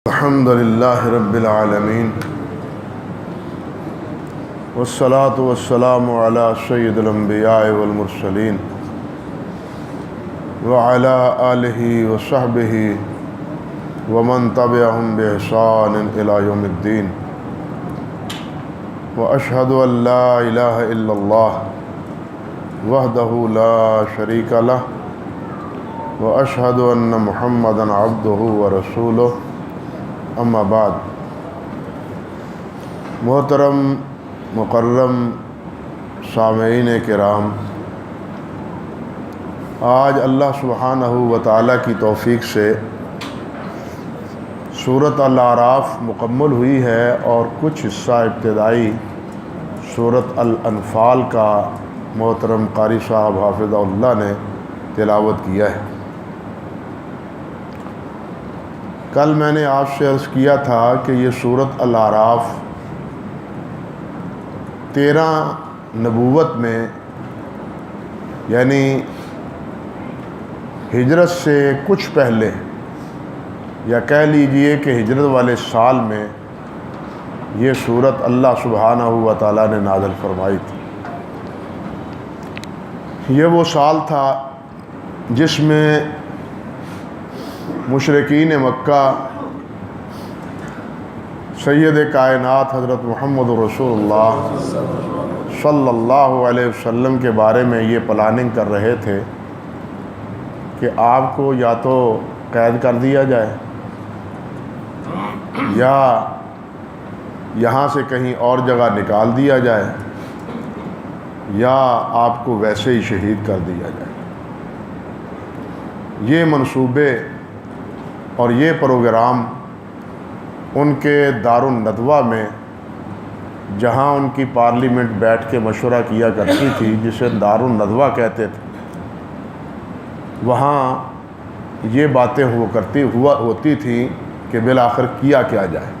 الحمد للہ رب العالمین والصلاة والسلام علی سید الانبیاء والمرسلین وعلی آلہ وصحبہ ومن تبعہم بإحسان الی یوم الدین واشہد ان لا الہ الا اللہ وحدہ لا شریک لہ واشہد ان محمدا عبدہ ورسولہ اما بعد۔ محترم مکرم سامعین کرام، آج اللہ سبحانہ و تعالیٰ کی توفیق سے سورۃ الاعراف مکمل ہوئی ہے اور کچھ حصہ ابتدائی سورۃ الانفال کا محترم قاری صاحب حافظہ اللہ نے تلاوت کیا ہے۔ کل میں نے آپ سے عرض کیا تھا کہ یہ سورۃ الاعراف 13 نبوت میں، یعنی ہجرت سے کچھ پہلے، یا کہہ لیجئے کہ ہجرت والے سال میں یہ سورۃ اللہ سبحانہ و تعالیٰ نے نازل فرمائی تھی۔ یہ وہ سال تھا جس میں مشرکین مکہ سید کائنات حضرت محمد رسول اللہ صلی اللہ علیہ وسلم کے بارے میں یہ پلاننگ کر رہے تھے کہ آپ کو یا تو قید کر دیا جائے یا یہاں سے کہیں اور جگہ نکال دیا جائے یا آپ کو ویسے ہی شہید کر دیا جائے۔ یہ منصوبے اور یہ پروگرام ان کے دارالندوہ میں، جہاں ان کی پارلیمنٹ بیٹھ کے مشورہ کیا کرتی تھی، جسے دارالندوہ کہتے تھے، وہاں یہ باتیں ہوتی تھیں کہ بالآخر کیا جائے۔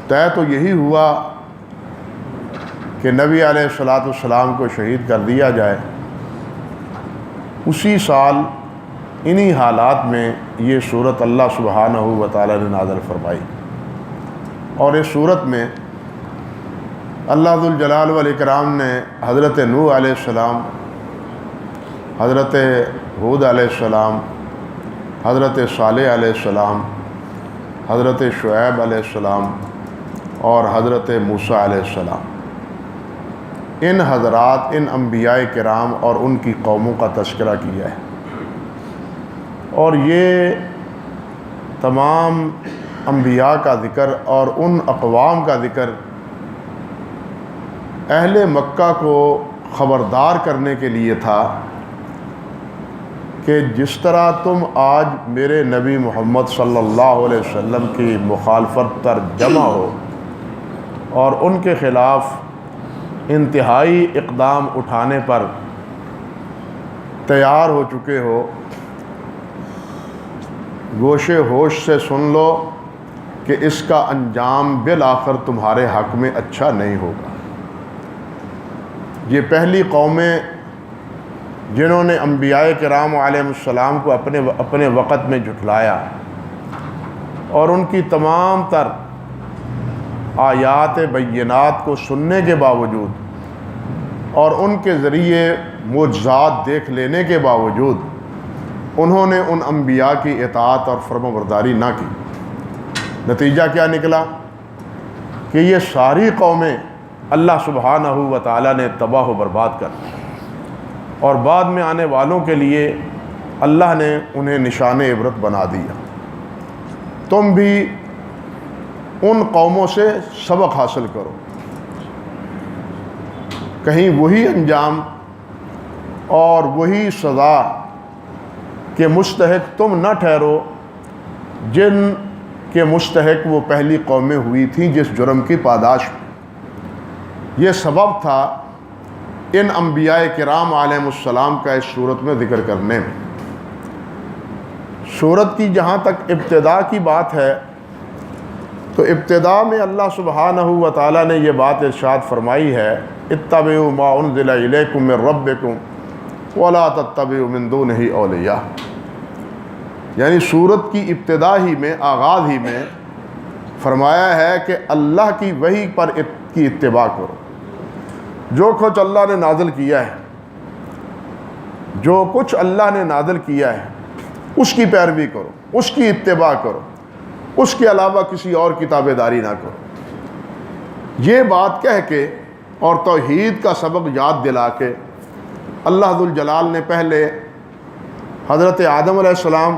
طے تو یہی ہوا کہ نبی علیہ الصلوۃ والسلام کو شہید کر دیا جائے۔ اسی سال انہی حالات میں یہ سورۃ اللہ سبحانہ و تعالیٰ نے نازل فرمائی، اور اس سورت میں اللہ ذوالجلال والاکرام نے حضرت نوح علیہ السلام، حضرت ہود علیہ السلام، حضرت صالح علیہ السلام، حضرت شعیب علیہ السلام اور حضرت موسیٰ علیہ السلام، ان حضرات، ان انبیاء کرام اور ان کی قوموں کا تذکرہ کیا ہے۔ اور یہ تمام انبیاء کا ذکر اور ان اقوام کا ذکر اہل مکہ کو خبردار کرنے کے لیے تھا کہ جس طرح تم آج میرے نبی محمد صلی اللہ علیہ وسلم کی مخالفت پر جمع ہو اور ان کے خلاف انتہائی اقدام اٹھانے پر تیار ہو چکے ہو، گوشے ہوش سے سن لو کہ اس کا انجام بالآخر تمہارے حق میں اچھا نہیں ہوگا۔ یہ پہلی قومیں جنہوں نے انبیاء کرام علیہ السلام کو اپنے وقت میں جھٹلایا اور ان کی تمام تر آیات بینات کو سننے کے باوجود اور ان کے ذریعے معجزات دیکھ لینے کے باوجود انہوں نے ان انبیاء کی اطاعت اور فرمانبرداری نہ کی۔ نتیجہ کیا نکلا کہ یہ ساری قومیں اللہ سبحانہ و تعالیٰ نے تباہ و برباد کر دی، اور بعد میں آنے والوں کے لیے اللہ نے انہیں نشان عبرت بنا دیا۔ تم بھی ان قوموں سے سبق حاصل کرو، کہیں وہی انجام اور وہی سزا کہ مستحق تم نہ ٹھہرو جن کے مستحق وہ پہلی قومیں ہوئی تھیں جس جرم کی پاداش میں۔ یہ سبب تھا ان انبیاء کرام علیہ السلام کا اس صورت میں ذکر کرنے میں۔ سورت کی جہاں تک ابتدا کی بات ہے تو ابتدا میں اللہ سبحانہ و تعالیٰ نے یہ بات ارشاد فرمائی ہے، اتبعوا ما انزل الیکم من ربکم ولا تتبعوا من دونہ اولیاء۔ یعنی سورت کی ابتدا ہی میں، آغاز ہی میں فرمایا ہے کہ اللہ کی وحی پر کی اتباع کرو، جو کچھ اللہ نے نازل کیا ہے، جو کچھ اللہ نے نازل کیا ہے اس کی پیروی کرو، اس کی اتباع کرو، اس کے علاوہ کسی اور کی تابعداری نہ کرو۔ یہ بات کہہ کے اور توحید کا سبق یاد دلا کے اللہ ذوالجلال نے پہلے حضرت آدم علیہ السلام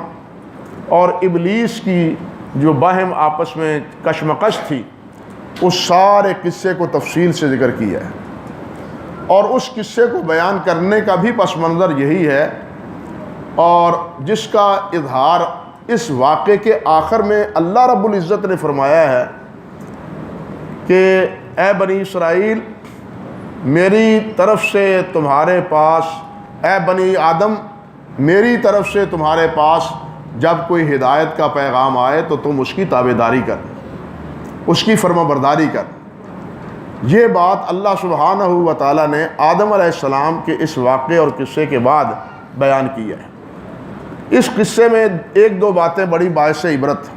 اور ابلیس کی جو باہم آپس میں کشمکش تھی اس سارے قصے کو تفصیل سے ذکر کیا ہے، اور اس قصے کو بیان کرنے کا بھی پس منظر یہی ہے، اور جس کا اظہار اس واقعے کے آخر میں اللہ رب العزت نے فرمایا ہے کہ اے بنی اسرائیل، میری طرف سے تمہارے پاس، اے بنی آدم، میری طرف سے تمہارے پاس جب کوئی ہدایت کا پیغام آئے تو تم اس کی تابعداری کر، اس کی فرما برداری کر۔ یہ بات اللہ سبحانہ و تعالیٰ نے آدم علیہ السلام کے اس واقعے اور قصے کے بعد بیان کیا ہے۔ اس قصے میں ایک دو باتیں بڑی باعث عبرت۔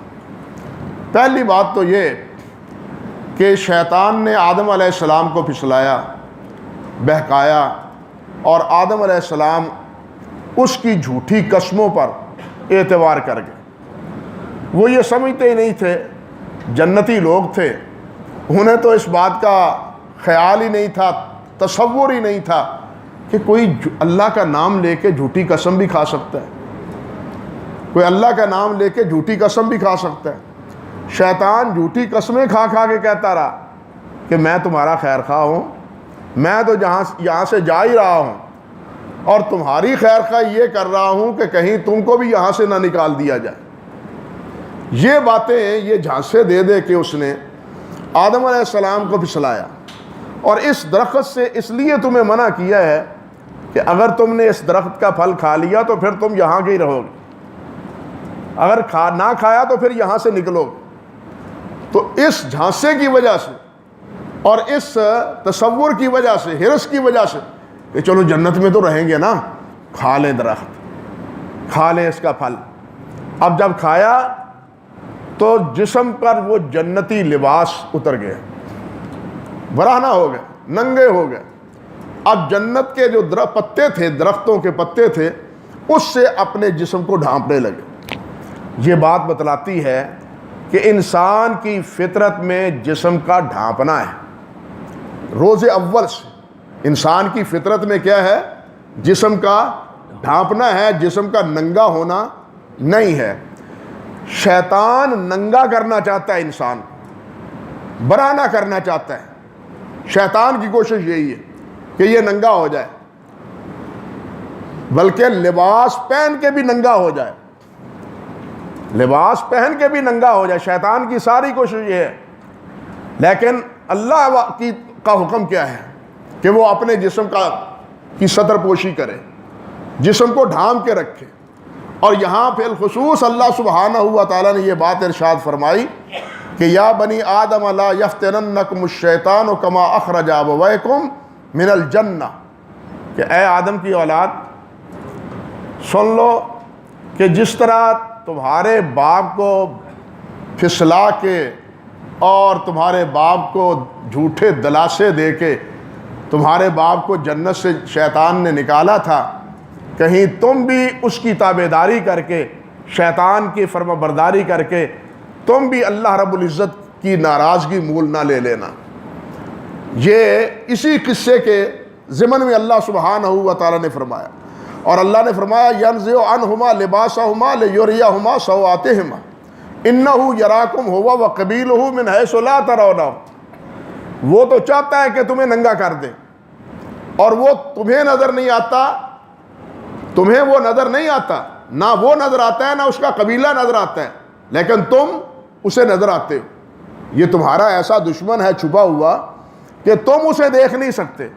پہلی بات تو یہ کہ شیطان نے آدم علیہ السلام کو پھسلایا، بہکایا، اور آدم علیہ السلام اس کی جھوٹی قسموں پر اعتبار کر گئے۔ وہ یہ سمجھتے ہی نہیں تھے، جنتی لوگ تھے، انہیں تو اس بات کا خیال ہی نہیں تھا، تصور ہی نہیں تھا کہ کوئی اللہ کا نام لے کے جھوٹی قسم بھی کھا سکتا ہے، کوئی اللہ کا نام لے کے جھوٹی قسم بھی کھا سکتا ہے۔ شیطان جھوٹی قسمیں کھا کھا کے کہتا رہا کہ میں تمہارا خیر خواہ ہوں، میں تو یہاں سے جا ہی رہا ہوں، اور تمہاری خیر خواہ یہ کر رہا ہوں کہ کہیں تم کو بھی یہاں سے نہ نکال دیا جائے۔ یہ باتیں، یہ جھانسے دے دے کے اس نے آدم علیہ السلام کو پھسلایا، اور اس درخت سے اس لیے تمہیں منع کیا ہے کہ اگر تم نے اس درخت کا پھل کھا لیا تو پھر تم یہاں کے ہی رہو گے، اگر نہ کھایا تو پھر یہاں سے نکلو گے۔ تو اس جھانسے کی وجہ سے اور اس تصور کی وجہ سے، ہرس کی وجہ سے کہ چلو جنت میں تو رہیں گے نا، کھا لیں درخت، کھا لیں اس کا پھل۔ اب جب کھایا تو جسم پر وہ جنتی لباس اتر گئے، برہنہ ہو گئے، ننگے ہو گئے۔ اب جنت کے جو پتے تھے، درختوں کے پتے تھے، اس سے اپنے جسم کو ڈھانپنے لگے۔ یہ بات بتلاتی ہے کہ انسان کی فطرت میں جسم کا ڈھانپنا ہے۔ روز اول سے انسان کی فطرت میں کیا ہے؟ جسم کا ڈھانپنا ہے، جسم کا ننگا ہونا نہیں ہے۔ شیطان ننگا کرنا چاہتا ہے، انسان برہنہ کرنا چاہتا ہے۔ شیطان کی کوشش یہی ہے کہ یہ ننگا ہو جائے، بلکہ لباس پہن کے بھی ننگا ہو جائے، لباس پہن کے بھی ننگا ہو جائے۔ شیطان کی ساری کوشش یہ ہے، لیکن اللہ کا حکم کیا ہے کہ وہ اپنے جسم کی سطر پوشی کرے، جسم کو ڈھانپ کے رکھے۔ اور یہاں پہ الخصوص اللہ سبحانہ و تعالیٰ نے یہ بات ارشاد فرمائی کہ یا بنی آدم لا یفتننکم الشیطان کما اخرج ابویکم من الجنہ، کہ اے آدم کی اولاد، سن لو کہ جس طرح تمہارے باپ کو پھسلا کے اور تمہارے باپ کو جھوٹے دلاسے دے کے تمہارے باپ کو جنت سے شیطان نے نکالا تھا، کہیں تم بھی اس کی تابعداری کر کے، شیطان کی فرما برداری کر کے تم بھی اللہ رب العزت کی ناراضگی مول نہ لے لینا۔ یہ اسی قصے کے ضمن میں اللہ سبحانہ و تعالیٰ نے فرمایا، اور اللہ نے فرمایا يَنزِعُ عَنْهُمَا لِبَاسَهُمَا لِيُرِيَهُمَا سَوْآتِهِمَا إِنَّهُ يَرَاكُمْ هُوَ وَقَبِيلُهُ مِنْ حَيْثُ لَا تَرَوْنَهُمْ۔ وہ تو چاہتا ہے کہ تمہیں ننگا کر دے، اور وہ تمہیں نظر نہیں آتا، تمہیں وہ نظر نہیں آتا، نہ وہ نظر آتا ہے، نہ اس کا قبیلہ نظر آتا ہے، لیکن تم اسے نظر آتے ہو۔ یہ تمہارا ایسا دشمن ہے چھپا ہوا کہ تم اسے دیکھ نہیں سکتے۔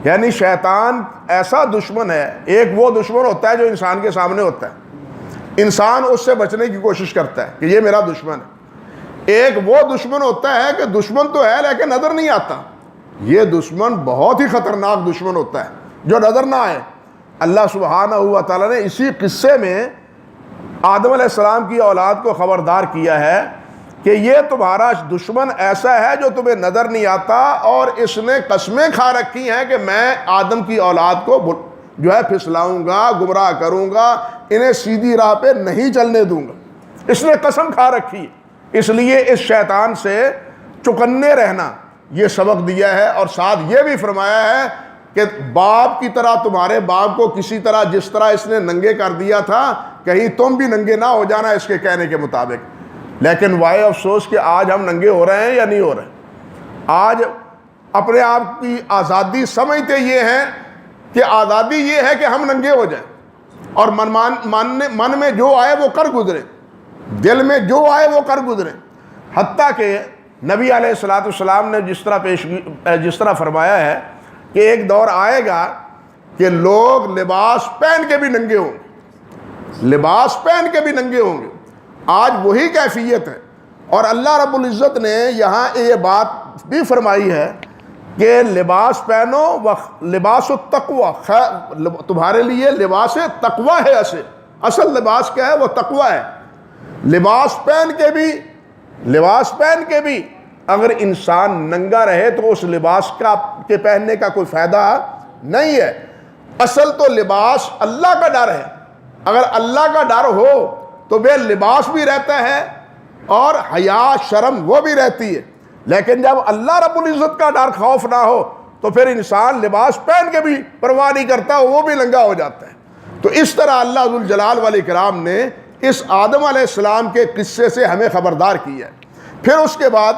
یعنی شیطان ایسا دشمن ہے، ایک وہ دشمن ہوتا ہے جو انسان کے سامنے ہوتا ہے، انسان اس سے بچنے کی کوشش کرتا ہے کہ یہ میرا دشمن ہے۔ ایک وہ دشمن ہوتا ہے کہ دشمن تو ہے لیکن نظر نہیں آتا۔ یہ دشمن بہت ہی خطرناک دشمن ہوتا ہے جو نظر نہ آئے۔ اللہ سبحانہ و تعالیٰ نے اسی قصے میں آدم علیہ السلام کی اولاد کو خبردار کیا ہے کہ یہ تمہارا دشمن ایسا ہے جو تمہیں نظر نہیں آتا، اور اس نے قسمیں کھا رکھی ہیں کہ میں آدم کی اولاد کو جو ہے پھسلاؤں گا، گمراہ کروں گا، انہیں سیدھی راہ پہ نہیں چلنے دوں گا۔ اس نے قسم کھا رکھی ہے، اس لیے اس شیطان سے چکنے رہنا یہ سبق دیا ہے، اور ساتھ یہ بھی فرمایا ہے کہ باپ کی طرح تمہارے باپ کو کسی طرح جس طرح اس نے ننگے کر دیا تھا، کہیں تم بھی ننگے نہ ہو جانا اس کے کہنے کے مطابق۔ لیکن وائے افسوس کہ آج ہم ننگے ہو رہے ہیں یا نہیں ہو رہے ہیں؟ آج اپنے آپ کی آزادی سمجھتے یہ ہیں کہ آزادی یہ ہے کہ ہم ننگے ہو جائیں، اور من میں جو آئے وہ کر گزرے، دل میں جو آئے وہ کر گزرے۔ حتیٰ کہ نبی علیہ السلام نے جس طرح فرمایا ہے کہ ایک دور آئے گا کہ لوگ لباس پہن کے بھی ننگے ہوں گے، لباس پہن کے بھی ننگے ہوں گے۔ آج وہی کیفیت ہے، اور اللہ رب العزت نے یہاں یہ بات بھی فرمائی ہے کہ لباس پہنو، لباس التقوی، تمہارے لیے لباس تقوی ہے۔ اصل لباس کیا ہے؟ وہ تقوی ہے۔ لباس پہن کے بھی اگر انسان ننگا رہے تو اس لباس کے پہننے کا کوئی فائدہ نہیں ہے۔ اصل تو لباس اللہ کا ڈر ہے۔ اگر اللہ کا ڈر ہو تو بے لباس بھی رہتا ہے اور حیا شرم وہ بھی رہتی ہے، لیکن جب اللہ رب العزت کا ڈر خوف نہ ہو تو پھر انسان لباس پہن کے بھی پرواہ نہیں کرتا، وہ بھی ننگا ہو جاتا ہے۔ تو اس طرح اللہ ذوالجلال والاکرام نے اس آدم علیہ السلام کے قصے سے ہمیں خبردار کیا ہے۔ پھر اس کے بعد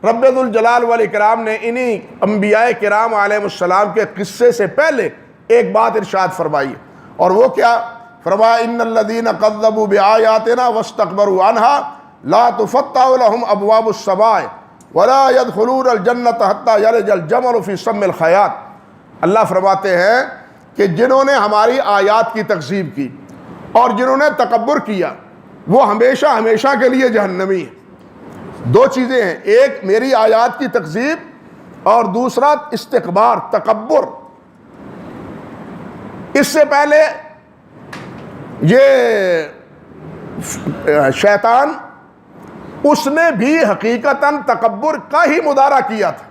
رب ذوالجلال والاکرام نے انہی انبیاء کرام علیہ السلام کے قصے سے پہلے ایک بات ارشاد فرمائی، اور وہ کیا فرمایا؟ ان الذین کذبوا بآیاتنا واستکبروا عنہا لا تفتح لهم ابواب السماء ولا يدخلون الجنۃ حتى یلج الجمل فی سم الخیاط۔ اللہ فرماتے ہیں کہ جنہوں نے ہماری آیات کی تکذیب کی اور جنہوں نے تکبر کیا وہ ہمیشہ ہمیشہ کے لیے جہنمی ہیں۔ دو چیزیں ہیں، ایک میری آیات کی تکذیب اور دوسرا استکبار، تکبر۔ اس سے پہلے یہ شیطان اس نے بھی حقیقتاً تکبر کا ہی مدارا کیا تھا۔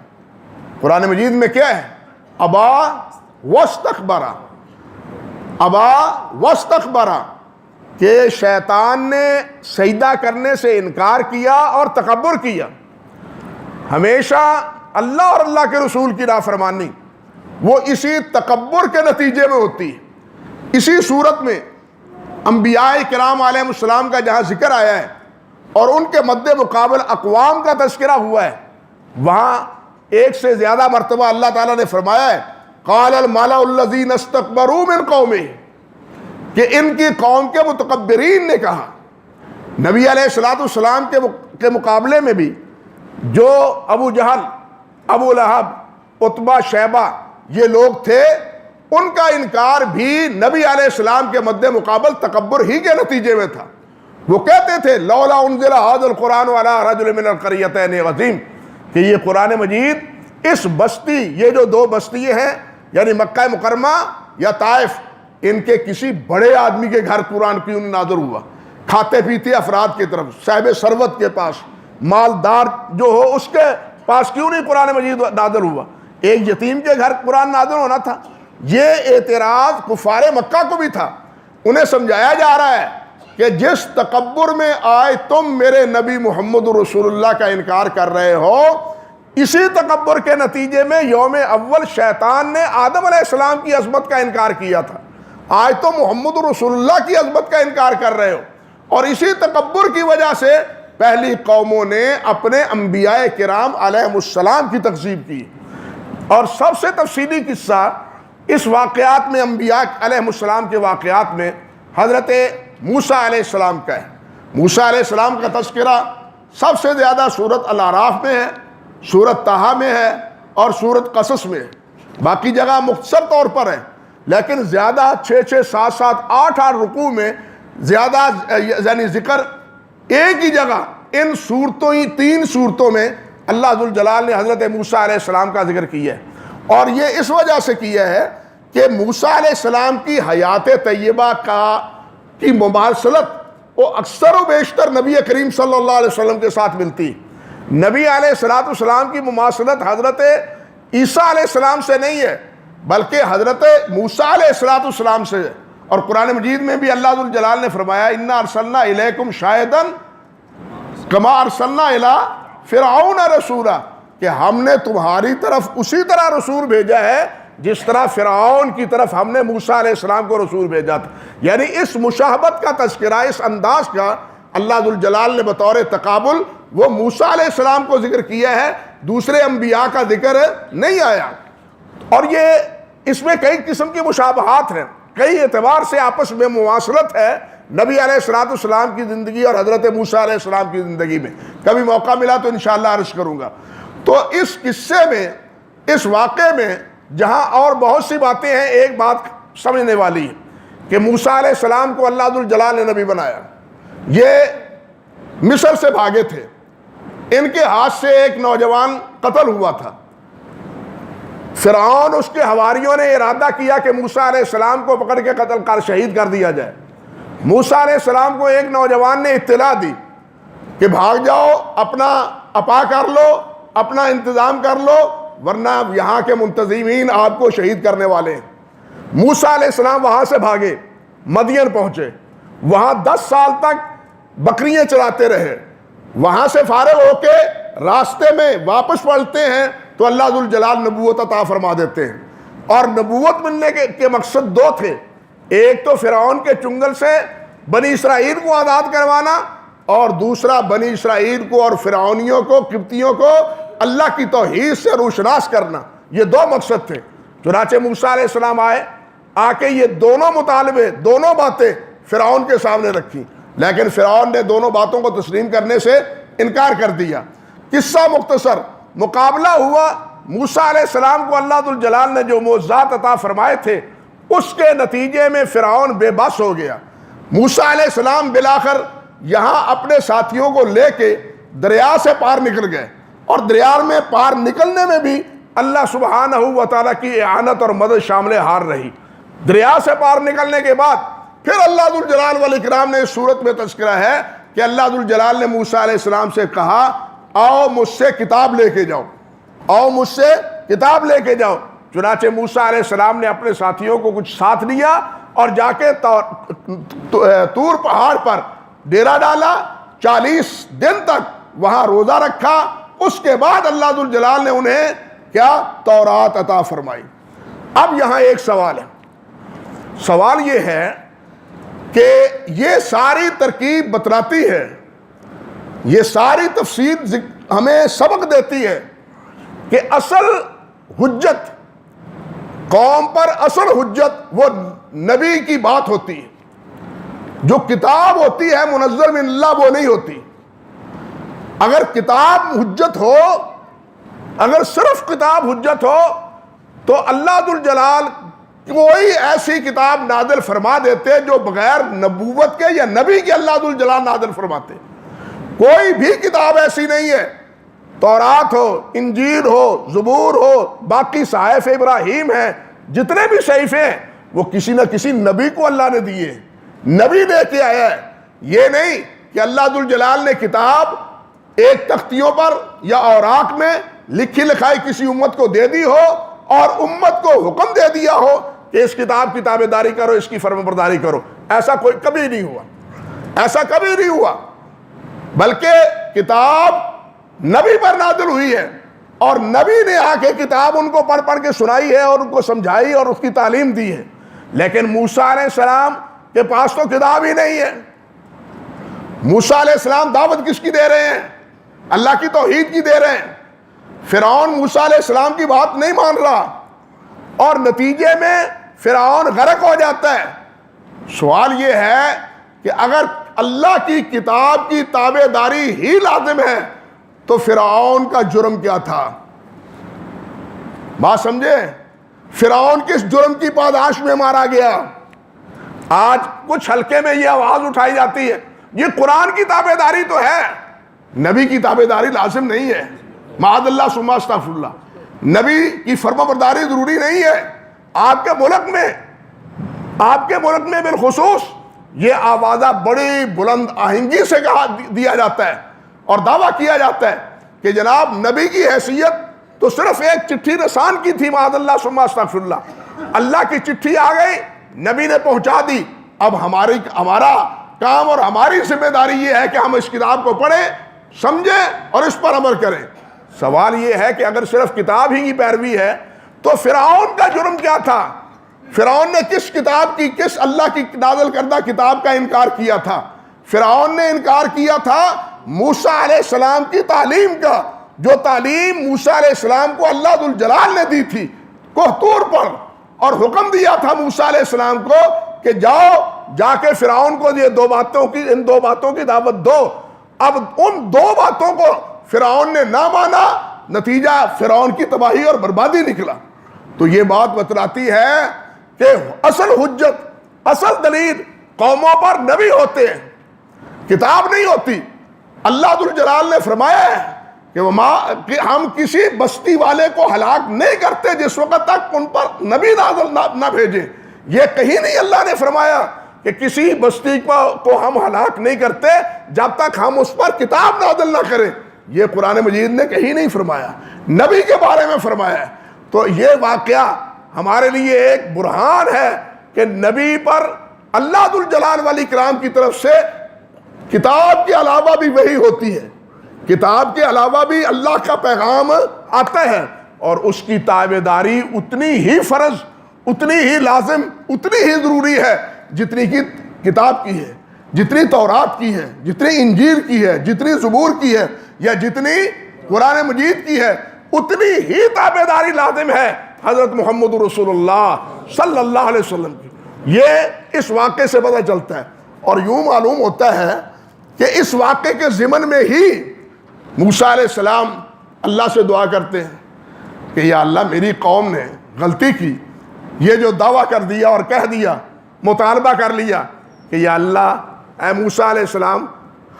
قرآن مجید میں کیا ہے؟ ابا واستکبرا، ابا واستکبرا، کہ شیطان نے سجدہ کرنے سے انکار کیا اور تکبر کیا۔ ہمیشہ اللہ اور اللہ کے رسول کی نافرمانی وہ اسی تکبر کے نتیجے میں ہوتی ہے۔ اسی صورت میں انبیاء کرام علیہ السلام کا جہاں ذکر آیا ہے اور ان کے مد مقابل اقوام کا تذکرہ ہوا ہے، وہاں ایک سے زیادہ مرتبہ اللہ تعالیٰ نے فرمایا ہے قال الملأ الذین استکبروا من قومہ، کہ ان کی قوم کے متکبرین نے کہا۔ نبی علیہ السلام کے مقابلے میں بھی جو ابو جہل، ابو لہب، عتبہ، شیبہ یہ لوگ تھے، ان کا انکار بھی نبی علیہ السلام کے مد مقابل تکبر ہی کے نتیجے میں تھا۔ وہ کہتے تھے لولا انزل ھذا القرآن علی رجل من القریتین عظیم، کہ یہ قرآن مجید اس بستی، یہ جو دو بستیاں ہیں یعنی مکہ مکرمہ یا طائف، ان کے کسی بڑے آدمی کے گھر قرآن کیوں نہیں نازل ہوا؟ کھاتے پیتے افراد کی طرف، صاحب ثروت کے پاس، مالدار جو ہو اس کے پاس کیوں نہیں قرآن مجید نازل ہوا؟ ایک یتیم کے گھر قرآن نازل ہونا تھا۔ یہ اعتراض کفار مکہ کو بھی تھا۔ انہیں سمجھایا جا رہا ہے کہ جس تکبر میں آئے تم میرے نبی محمد رسول اللہ کا انکار کر رہے ہو، اسی تکبر کے نتیجے میں یوم اول شیطان نے آدم علیہ السلام کی عظمت کا انکار کیا تھا۔ آج تو محمد رسول اللہ کی عظمت کا انکار کر رہے ہو، اور اسی تکبر کی وجہ سے پہلی قوموں نے اپنے انبیاء کرام علیہ السلام کی تکذیب کی۔ اور سب سے تفصیلی قصہ اس واقعات میں، انبیاء علیہ السلام کے واقعات میں، حضرت موسیٰ علیہ السلام کا ہے۔ موسیٰ علیہ السلام کا تذکرہ سب سے زیادہ سورۃ الاعراف میں ہے، سورۃ طٰہٰ میں ہے اور سورۃ قصص میں ہے۔ باقی جگہ مختصر طور پر ہے، لیکن زیادہ 6 7 7 8 رکوع میں زیادہ یعنی ذکر ایک ہی جگہ ان صورتوں ہی 3 صورتوں میں اللہ ذوالجلال نے حضرت موسیٰ علیہ السلام کا ذکر کیا ہے۔ اور یہ اس وجہ سے کیا ہے کہ موسیٰ علیہ السلام کی حیات طیبہ کی مماثلت وہ اکثر و بیشتر نبی کریم صلی اللہ علیہ وسلم کے ساتھ ملتی. نبی علیہ الصلوۃ والسلام کی مماثلت حضرت عیسیٰ علیہ السلام سے نہیں ہے بلکہ حضرت موسیٰ علیہ الصلوۃ والسلام سے ہے. اور قرآن مجید میں بھی اللہ ذوالجلال نے فرمایا انا ارسلنا الیکم شاہدا کما ارسلنا الی فرعون رسولا، کہ ہم نے تمہاری طرف اسی طرح رسول بھیجا ہے جس طرح فرعون کی طرف ہم نے موسیٰ علیہ السلام کو رسول بھیجا تھا. یعنی اس مشابہت کا تذکرہ، اس انداز کا اللہ ذوالجلال نے بطور تقابل وہ موسیٰ علیہ السلام کو ذکر کیا ہے، دوسرے انبیاء کا ذکر نہیں آیا. اور یہ اس میں کئی قسم کی مشابہات ہیں، کئی اعتبار سے آپس میں مواصلت ہے نبی علیہ الصلوۃ والسلام کی زندگی اور حضرت موسیٰ علیہ السلام کی زندگی میں. کبھی موقع ملا تو انشاءاللہ عرض کروں گا. تو اس قصے میں، اس واقعے میں جہاں اور بہت سی باتیں ہیں، ایک بات سمجھنے والی ہے کہ موسیٰ علیہ السلام کو اللہ ذوالجلال نے نبی بنایا. یہ مصر سے بھاگے تھے، ان کے ہاتھ سے ایک نوجوان قتل ہوا تھا. فرعون اس کے حواریوں نے ارادہ کیا کہ موسیٰ علیہ السلام کو پکڑ کے قتل کر شہید کر دیا جائے. موسیٰ علیہ السلام کو ایک نوجوان نے اطلاع دی کہ بھاگ جاؤ، اپنا اپا کر لو، اپنا انتظام کر لو، ورنہ یہاں کے منتظمین آپ کو شہید کرنے والے ہیں. موسیٰ علیہ السلام وہاں سے بھاگے، مدین پہنچے، وہاں 10 سال تک بکریاں چراتے رہے. وہاں سے فارغ ہو کے راستے میں واپس پلٹتے ہیں تو اللہ ذوالجلال نبوت عطا فرما دیتے ہیں. اور نبوت ملنے کے مقصد 2 تھے. ایک تو فرعون کے چنگل سے بنی اسرائیل کو آزاد کروانا، اور دوسرا بنی اسرائیل کو اور فرعونیوں کو، قبطیوں کو اللہ کی توحید سے روشناس کرنا. یہ 2 مقصد تھے. چنانچہ موسیٰ علیہ السلام آ کے یہ دونوں مطالبے، دونوں باتیں فرعون کے سامنے رکھی، لیکن فرعون نے دونوں باتوں کو تسلیم کرنے سے انکار کر دیا. قصہ مختصر، مقابلہ ہوا. موسیٰ علیہ السلام کو اللہ ذوالجلال نے جو معجزات عطا فرمائے تھے اس کے نتیجے میں فرعون بے بس ہو گیا. موسیٰ علیہ السلام بالآخر یہاں اپنے ساتھیوں کو لے کے دریا سے پار نکل گئے، اور دریا میں پار نکلنے میں بھی اللہ سبحانہ و تعالیٰ کی اعانت اور مدد شامل حال رہی. دریا سے پار نکلنے کے بعد پھر اللہ ذوالجلال والاکرام نے اس صورت میں تذکرہ ہے کہ اللہ ذوالجلال نے موسیٰ علیہ السلام سے کہا آؤ مجھ سے کتاب لے کے جاؤ، آؤ مجھ سے کتاب لے کے جاؤ. چنانچہ موسیٰ علیہ السلام نے اپنے ساتھیوں کو کچھ ساتھ لیا اور جا کے طور پہاڑ پر ڈیرا ڈالا. 40 دن تک وہاں روزہ رکھا. اس کے بعد اللہ ذوالجلال نے انہیں کیا؟ تورات عطا فرمائی. اب یہاں ایک سوال ہے. سوال یہ ہے کہ یہ ساری ترکیب بتلاتی ہے، یہ ساری تفسیر ہمیں سبق دیتی ہے کہ اصل حجت، قوم پر اصل حجت وہ نبی کی بات ہوتی ہے. جو کتاب ہوتی ہے منزل من اللہ وہ نہیں ہوتی. اگر کتاب حجت ہو، اگر صرف کتاب حجت ہو تو اللہ ذوالجلال کوئی ایسی کتاب نازل فرما دیتے جو بغیر نبوت کے یا نبی کے اللہ ذوالجلال نازل فرماتے. کوئی بھی کتاب ایسی نہیں ہے. تورات ہو، انجیل ہو، زبور ہو، باقی صحائف ابراہیم ہیں، جتنے بھی صحیفے ہیں وہ کسی نہ کسی نبی کو اللہ نے دیے، نبی لے کے آیا ہے. یہ نہیں کہ اللہ ذوالجلال نے کتاب ایک تختیوں پر یا اوراق میں لکھی لکھائی کسی امت کو دے دی ہو اور امت کو حکم دے دیا ہو کہ اس کتاب کی تابع داری کرو، اس کی فرمان برداری کرو. ایسا کوئی کبھی نہیں ہوا، ایسا کبھی نہیں ہوا. بلکہ کتاب نبی پر نازل ہوئی ہے اور نبی نے آ کے کتاب ان کو پڑھ پڑھ کے سنائی ہے اور ان کو سمجھائی اور اس کی تعلیم دی ہے. لیکن موسیٰ علیہ السلام کے پاس تو کتاب ہی نہیں ہے. موسیٰ علیہ السلام دعوت کس کی دے رہے ہیں؟ اللہ کی توحید کی دے رہے ہیں. فرعون موسیٰ علیہ السلام کی بات نہیں مان رہا اور نتیجے میں فرعون غرق ہو جاتا ہے. سوال یہ ہے کہ اگر اللہ کی کتاب کی تابع داری ہی لازم ہے تو فرعون کا جرم کیا تھا؟ بات سمجھے؟ فرعون کس جرم کی پاداش میں مارا گیا؟ آج کچھ حلقے میں یہ آواز اٹھائی جاتی ہے یہ قرآن کی تابع داری تو ہے، نبی کی تابع داری لازم نہیں ہے. معاذ اللہ ثم استغفر اللہ. نبی کی فرما برداری ضروری نہیں ہے. آپ کے ملک میں بالخصوص یہ آوازہ بڑی بلند آہنگی سے کہا دیا جاتا ہے اور دعویٰ کیا جاتا ہے کہ جناب نبی کی حیثیت تو صرف ایک چٹھی رسان کی تھی، معاذ اللہ ثم استغفر اللہ، اللہ کی چٹھی آ گئی، نبی نے پہنچا دی، اب ہمارا کام اور ہماری ذمہ داری یہ ہے کہ ہم اس کتاب کو پڑھیں، سمجھیں اور اس پر عمل کریں۔ سوال یہ ہے کہ اگر صرف کتاب ہی کی پیروی ہے تو فرعون کا جرم کیا تھا؟ فرعون نے کس کتاب کی، کس اللہ کی نازل کردہ کتاب کا انکار کیا تھا؟ فرعون نے انکار کیا تھا موسیٰ علیہ السلام کی تعلیم کا، جو تعلیم موسیٰ علیہ السلام کو اللہ ذوالجلال نے دی تھی کوہ طور پر، اور حکم دیا تھا موسیٰ علیہ السلام کو کہ جا کے فرعون کو یہ ان دو باتوں کی دعوت دو۔ اب ان دو باتوں کو فرعون نے نہ مانا، نتیجہ فرعون کی تباہی اور بربادی نکلا۔ تو یہ بات بتلاتی ہے کہ اصل حجت، اصل دلیل قوموں پر نبی ہوتے ہیں، کتاب نہیں ہوتی۔ اللہ ذوالجلال نے فرمایا ہے کہ ہم کسی بستی والے کو ہلاک نہیں کرتے جس وقت تک ان پر نبی نازل نہ بھیجیں۔ یہ کہیں نہیں اللہ نے فرمایا کہ کسی بستی کو ہم ہلاک نہیں کرتے جب تک ہم اس پر کتاب نازل نہ کریں۔ یہ قرآن مجید نے کہیں نہیں فرمایا، نبی کے بارے میں فرمایا ہے۔ تو یہ واقعہ ہمارے لیے ایک برہان ہے کہ نبی پر اللہ ذوالجلال والاکرام کی طرف سے کتاب کے علاوہ بھی وحی ہوتی ہے، کتاب کے علاوہ بھی اللہ کا پیغام آتا ہے، اور اس کی تابعداری اتنی ہی فرض، اتنی ہی لازم، اتنی ہی ضروری ہے جتنی کی کتاب کی ہے، جتنی تورات کی ہے، جتنی انجیل کی ہے، جتنی زبور کی ہے، یا جتنی قرآن مجید کی ہے، اتنی ہی تابعداری لازم ہے حضرت محمد رسول اللہ صلی اللہ علیہ وسلم کی۔ یہ اس واقعے سے پتہ چلتا ہے، اور یوں معلوم ہوتا ہے کہ اس واقعے کے ضمن میں ہی موسیٰ علیہ السلام اللہ سے دعا کرتے ہیں کہ یا اللہ میری قوم نے غلطی کی، یہ جو دعویٰ کر دیا اور کہہ دیا، مطالبہ کر لیا کہ یا اللہ اے موسیٰ علیہ السلام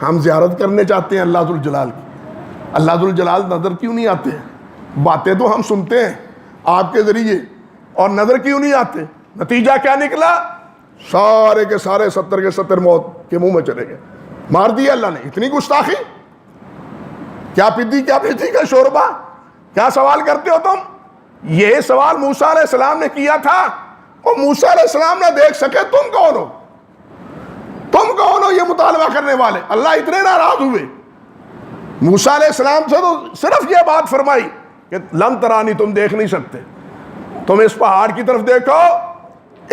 ہم زیارت کرنے چاہتے ہیں اللہ ذوالجلال کی، اللہ ذوالجلال نظر کیوں نہیں آتے ہیں؟ باتیں تو ہم سنتے ہیں آپ کے ذریعے، اور نظر کیوں نہیں آتے؟ نتیجہ کیا نکلا؟ سارے کے سارے 70 کے 70 موت کے منہ میں چلے گئے، مار دیا اللہ نے۔ اتنی گستاخی! کیا پیتی کا شوربہ! کیا سوال کرتے ہو تم؟ یہ سوال موسیٰ علیہ السلام نے کیا تھا، اور موسیٰ علیہ السلام نہ دیکھ سکے تم کون ہو؟ تم کون ہو یہ مطالبہ کرنے والے؟ اللہ اتنے ناراض ہوئے۔ موسیٰ علیہ السلام سے تو صرف یہ بات فرمائی کہ لن ترانی، تم دیکھ نہیں سکتے، تم اس پہاڑ کی طرف دیکھو۔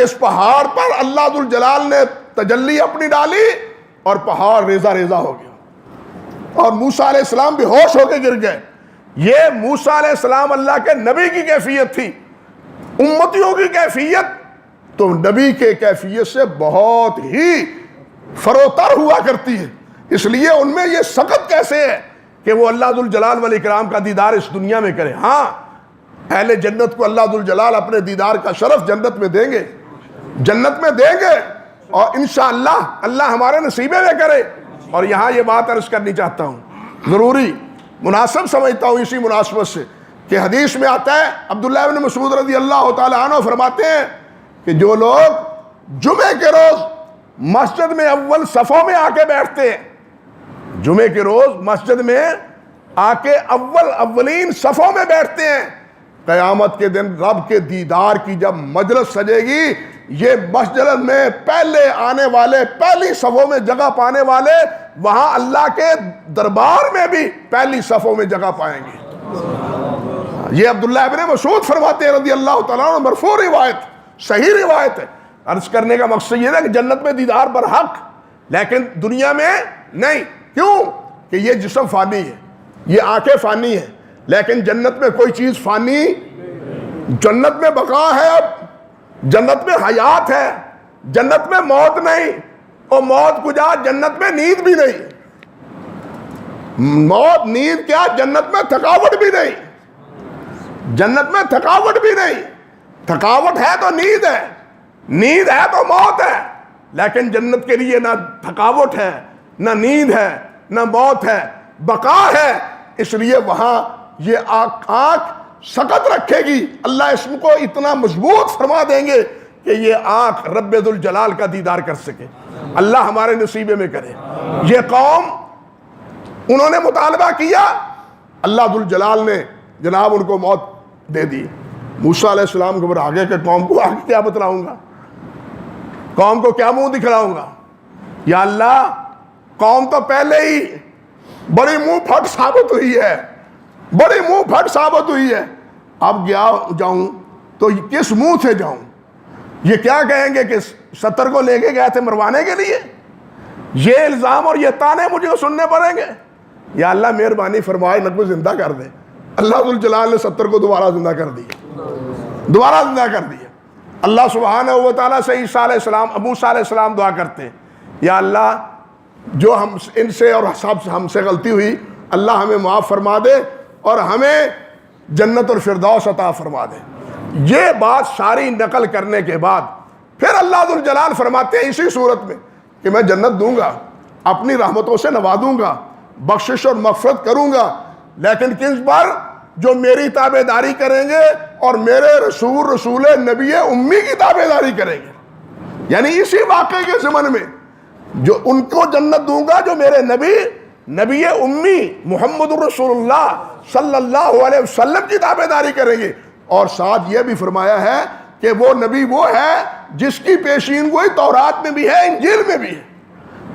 اس پہاڑ پر اللہ ذوالجلال نے تجلی اپنی ڈالی اور پہاڑ ریزہ ریزہ ہو گیا، اور موسیٰ علیہ السلام بھی ہوش ہو کے گر گئے۔ یہ موسیٰ علیہ السلام اللہ کے نبی کی کیفیت تھی۔ امتیوں کی کیفیت تو نبی کے کیفیت سے بہت ہی فروتر ہوا کرتی ہے، اس لیے ان میں یہ سخت کیسے ہے کہ وہ اللہ ذوالجلال والاکرام کا دیدار اس دنیا میں کرے۔ ہاں، اہل جنت کو اللہ ذوالجلال اپنے دیدار کا شرف جنت میں دیں گے، جنت میں دیں گے، اور انشاءاللہ اللہ ہمارے نصیبے میں کرے۔ اور یہاں یہ بات عرض کرنی چاہتا ہوں، ضروری مناسب سمجھتا ہوں اسی مناسبت سے، کہ حدیث میں آتا ہے، عبداللہ بن مسعود رضی اللہ تعالی عنہ فرماتے ہیں کہ جو لوگ جمعے کے روز مسجد میں اول صفوں میں آ کے بیٹھتے ہیں، جمعے کے روز مسجد میں آ کے اولین صفوں میں بیٹھتے ہیں، قیامت کے دن رب کے دیدار کی جب مجلس سجے گی، یہ مسجد میں پہلے آنے والے، پہلی صفوں میں جگہ پانے والے وہاں اللہ کے دربار میں بھی پہلی صفوں میں جگہ پائیں گے۔ یہ عبداللہ ابن مسعود فرماتے ہیں رضی اللہ تعالیٰ عنہ، مرفوع روایت، صحیح روایت ہے۔ عرض کرنے کا مقصد یہ ہے کہ جنت میں دیدار برحق، لیکن دنیا میں نہیں۔ کیوں؟ کہ یہ جسم فانی ہے، یہ آنکھیں فانی ہیں، لیکن جنت میں کوئی چیز فانی، جنت میں بقا ہے، اب جنت میں حیات ہے، جنت میں موت نہیں، اور موت کجا؟ جنت میں نیند بھی نہیں، موت نیند کیا، جنت میں تھکاوٹ بھی نہیں، جنت میں تھکاوٹ بھی نہیں، تھکاوٹ ہے تو نیند ہے، نیند ہے تو موت ہے، لیکن جنت کے لیے نہ تھکاوٹ ہے، نہ نیند ہے، نہ موت ہے، بقا ہے۔ اس لیے وہاں یہ آنکھ سکت رکھے گی، اللہ اس کو اتنا مضبوط فرما دیں گے کہ یہ آنکھ رب ذوالجلال کا دیدار کر سکے. اللہ ہمارے نصیبے میں کرے. یہ قوم انہوں نے مطالبہ کیا, اللہ ذوالجلال نے جناب ان کو موت دے دی. موسیٰ علیہ السلام کو آگے کہ قوم کو آگے کیا بتلاؤں گا, قوم کو کیا منہ دکھلاؤں گا. یا اللہ قوم تو پہلے ہی بڑی منہ پھٹ ثابت ہوئی ہے, بڑی منہ پھٹ ثابت ہوئی ہے. اب جاؤں تو کس منہ سے جاؤں؟ یہ کیا کہیں گے کہ 70 کو لے کے گئے تھے مروانے کے لیے؟ یہ الزام اور یہ تانے مجھے سننے پڑیں گے. یا اللہ مہربانی فرمائے ان کو زندہ کر دے. اللہ ذوالجلال نے 70 کو دوبارہ زندہ کر دیا, دوبارہ زندہ کر دیا. اللہ سبحانہ و تعالیٰ سے عیسیٰ علیہ السلام, موسیٰ علیہ السلام دعا کرتے ہیں, یا اللہ جو ہم ان سے اور ہم سے غلطی ہوئی اللہ ہمیں معاف فرما دے اور ہمیں جنت اور فردوس عطا فرما دے. یہ بات ساری نقل کرنے کے بعد پھر اللہ ذوالجلال فرماتے ہیں اسی صورت میں کہ میں جنت دوں گا, اپنی رحمتوں سے نوازوں گا, بخشش اور مغفرت کروں گا, لیکن کس پر؟ جو میری تابع داری کریں گے اور میرے رسول نبی امی کی تابع داری کریں گے. یعنی اسی واقعے کے ضمن میں جو ان کو جنت دوں گا جو میرے نبی امی محمد الرسول اللہ صلی اللہ علیہ وسلم کی تابع داری کریں گے. اور ساتھ یہ بھی فرمایا ہے کہ وہ نبی وہ ہے جس کی پیشین گوئی تورات میں بھی ہے, انجیل میں بھی ہے.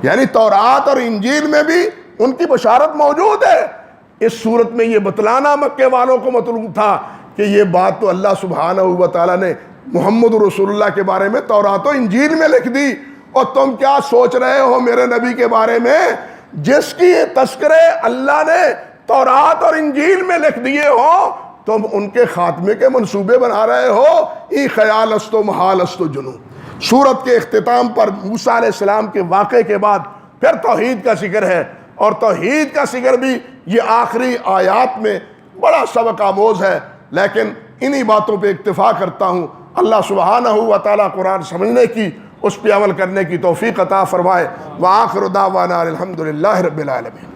یعنی تورات اور انجیل میں بھی ان کی بشارت موجود ہے. اس صورت میں یہ بتلانا مکے والوں کو مطلوب تھا کہ یہ بات تو اللہ سبحانہ و تعالیٰ نے محمد رسول اللہ کے بارے میں تورات و انجیل میں لکھ دی, اور تم کیا سوچ رہے ہو میرے نبی کے بارے میں جس کی تذکرے اللہ نے تورات اور انجیل میں لکھ دیے ہو, تم ان کے خاتمے کے منصوبے بنا رہے ہو. ای خیال است و محال است و جنون. سورت کے اختتام پر موسیٰ علیہ السلام کے واقعے کے بعد پھر توحید کا ذکر ہے, اور توحید کا ذکر بھی یہ آخری آیات میں بڑا سبق آموز ہے. لیکن انہی باتوں پہ اکتفا کرتا ہوں. اللہ سبحانہ و تعالیٰ قرآن سمجھنے کی, اس پہ عمل کرنے کی توفیق عطا فرمائے. وآخر دعوانا الحمدللہ رب العالمین.